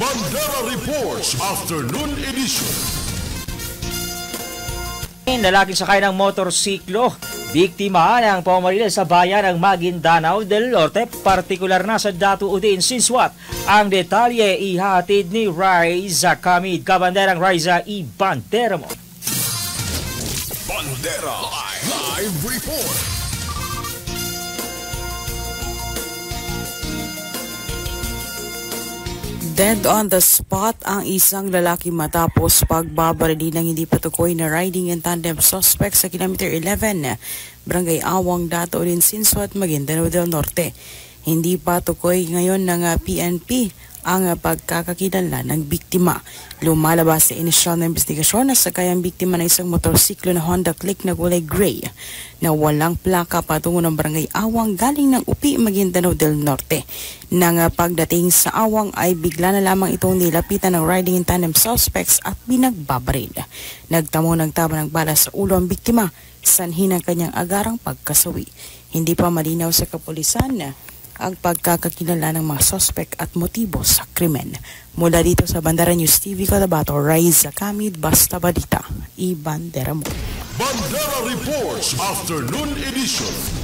Bandera Reports Afternoon Edition. Lalaking sakay ng motorsiklo, biktima ng pamamaril sa bayan ng Maguindanao del Norte, partikular na sa Datu Udin Sinswat. Ang detalye ihatid ni Riza Kamid. Kabanderang Riza Bandera mo. Bandera Live Report. Dead on the spot ang isang lalaki matapos pagbabarili ng hindi patukoy na riding in tandem suspect sa kilometer 11, Barangay Awang, Datu Udin Sinswat, Maguindanao del Norte. Hindi patukoy ngayon ng PNP ang pagkakakilanlan ng biktima. Lumalabas sa inisyal na investigasyon na sakay ang biktima na isang motorsiklo na Honda Click na kulay gray na walang plaka patungo ng Barangay Awang galing ng Upi, Maguindanao del Norte. Nang pagdating sa Awang ay bigla na lamang itong nilapitan ng riding in tandem suspects at binagbabaril. Nagtamo ng tama ng bala sa ulo ang biktima, sanhi ng kanyang agarang pagkasawi. Hindi pa malinaw sa kapulisan ang pagkakakilala ng mga suspect at motibo sa krimen. Mula dito sa Bandera News TV Cotabato, Riza Kamid, Basta Balita, Bandera mo. Bandera Reports Afternoon Edition.